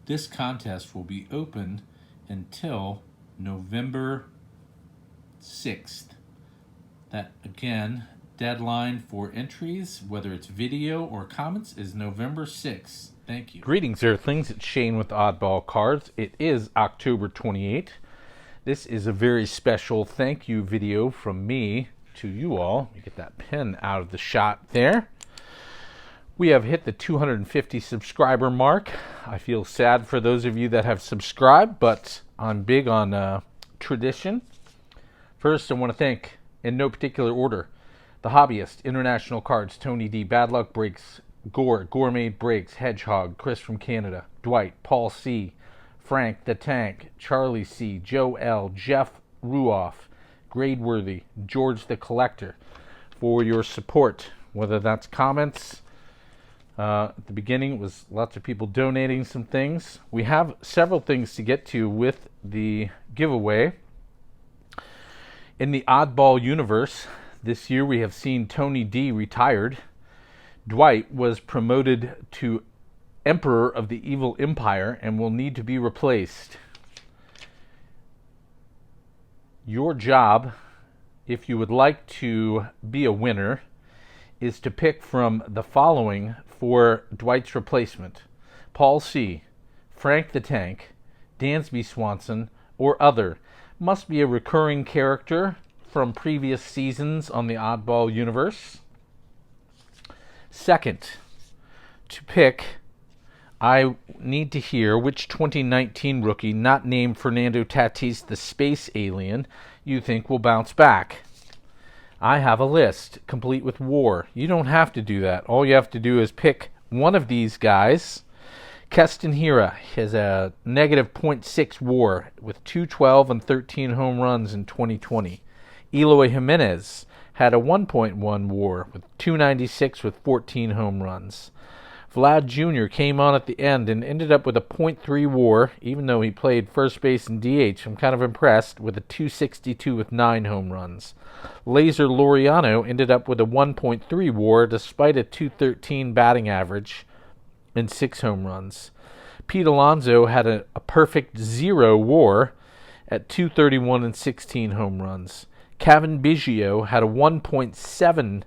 This contest will be open until November 6th. That, again, deadline for entries, whether it's video or comments, is November 6th. Thank you. Greetings, Earthlings. It's Shane with Oddball Cards. It is October 28th. This is a very special thank you video from me to you all. Let me get that pen out of the shot there. We have hit the 250 subscriber mark. I feel sad for those of you that have subscribed, but I'm big on tradition. First, I want to thank, in no particular order, The Hobbyist, International Cards, Tony D, Bad Luck Breaks, Gore, Gourmet Breaks, Hedgehog, Chris from Canada, Dwight, Paul C, Frank the Tank, Charlie C, Joe L, Jeff Ruoff, Gradeworthy, George the Collector, for your support, whether that's comments. At the beginning, it was lots of people donating some things. We have several things to get to with the giveaway. In the Oddball universe, this year we have seen Tony D retired. Dwight was promoted to Emperor of the Evil Empire and will need to be replaced. Your job, if you would like to be a winner, is to pick from the following for Dwight's replacement: Paul C, Frank the Tank, Dansby Swanson, or other. Must be a recurring character from previous seasons on the Oddball universe. Second, to pick, I need to hear which 2019 rookie, not named Fernando Tatis the Space Alien, you think will bounce back. I have a list, complete with WAR. You don't have to do that. All you have to do is pick one of these guys. Keston Hiura has a negative .6 WAR with 212 and 13 home runs in 2020. Eloy Jimenez had a 1.1 WAR with 296 with 14 home runs. Vlad Jr. came on at the end and ended up with a .3 WAR, even though he played first base and DH. I'm kind of impressed, with a 262 with 9 home runs. Laser Laureano ended up with a 1.3 WAR despite a 213 batting average and 6 home runs. Pete Alonso had a perfect 0 WAR at 231 and 16 home runs. Cavan Biggio had a 1.7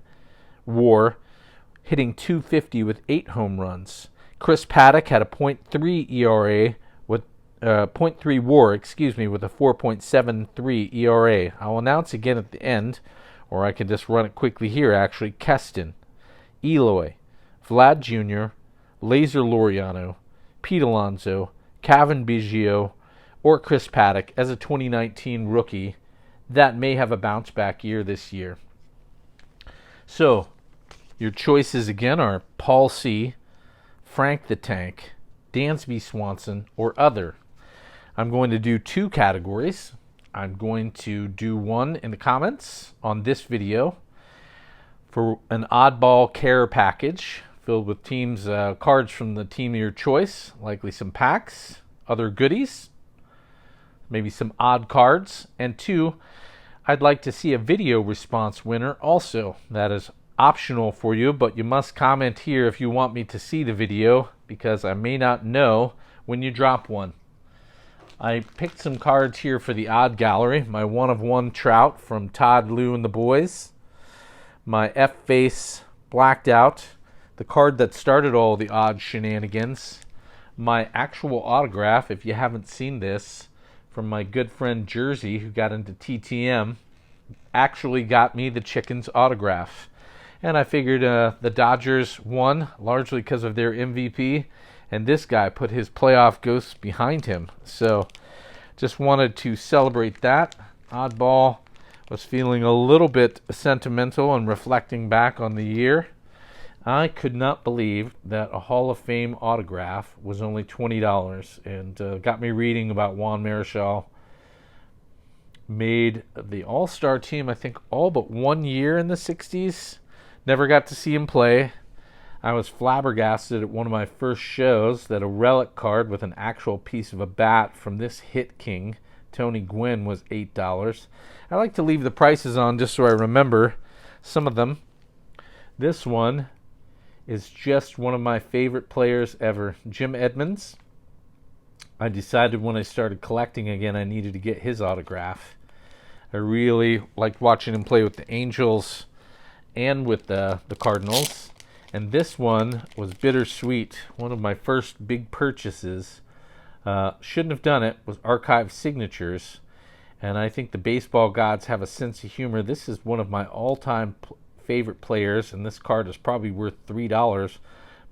WAR, hitting 250 with 8 home runs. Chris Paddock had a .3 ERA with .3 WAR, with a 4.73 ERA. I'll announce again at the end, or I can just run it quickly here actually. Keston, Eloy, Vlad Jr., Laser Laureano, Pete Alonso, Cavan Biggio, or Chris Paddock as a 2019 rookie that may have a bounce back year this year. So, your choices again are Paul C, Frank the Tank, Dansby Swanson, or other. I'm going to do 2 categories. I'm going to do one in the comments on this video for an oddball care package filled with teams, cards from the team of your choice, likely some packs, other goodies, maybe some odd cards. And 2, I'd like to see a video response winner also. That is optional for you, but you must comment here if you want me to see the video, because I may not know when you drop one. I picked some cards here for the odd gallery. My 1/1 Trout from Todd, Lou, and the boys. My F-Face Blacked Out, the card that started all the odd shenanigans. My actual autograph, if you haven't seen this, from my good friend Jersey, who got into TTM, actually got me the Chickens autograph. And I figured the Dodgers won largely because of their MVP, and this guy put his playoff ghosts behind him. So just wanted to celebrate that. Oddball was feeling a little bit sentimental and reflecting back on the year. I could not believe that a Hall of Fame autograph was only $20, and got me reading about Juan Marichal. Made the All-Star team, I think, all but 1 year in the 60s. Never got to see him play. I was flabbergasted at one of my first shows that a relic card with an actual piece of a bat from this hit king, Tony Gwynn, was $8. I like to leave the prices on just so I remember some of them. This one is just one of my favorite players ever. Jim Edmonds, I decided when I started collecting again I needed to get his autograph. I really liked watching him play with the Angels and with the Cardinals. And this one was bittersweet. One of my first big purchases. Shouldn't have done it. Was Archive Signatures. And I think the baseball gods have a sense of humor. This is one of my all-time favorite players, and this card is probably worth $3.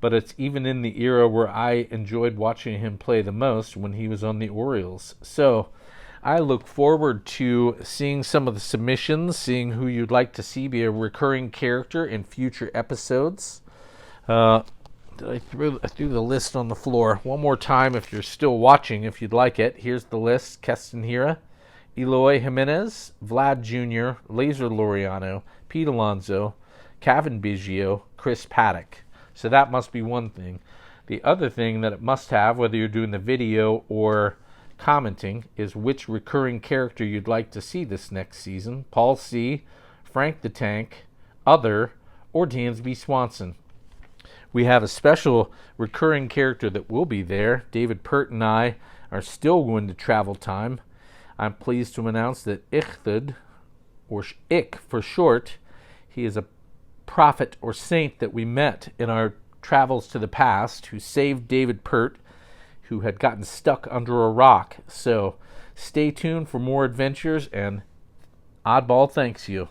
But it's even in the era where I enjoyed watching him play the most, when he was on the Orioles. So I look forward to seeing some of the submissions, seeing who you'd like to see be a recurring character in future episodes. I threw the list on the floor one more time if you're still watching, if you'd like it. Here's the list. Keston Hiura, Eloy Jimenez, Vlad Jr., Laser Laureano, Pete Alonso, Cavan Biggio, Chris Paddock. So that must be one thing. The other thing that it must have, whether you're doing the video or commenting, is which recurring character you'd like to see this next season. Paul C., Frank the Tank, Other, or Dansby Swanson. We have a special recurring character that will be there. David Pert and I are still going to Travel Time. I'm pleased to announce that Ichthud, or Ik for short, he is a prophet or saint that we met in our travels to the past, who saved David Pert, who had gotten stuck under a rock. So stay tuned for more adventures, and Oddball thanks you.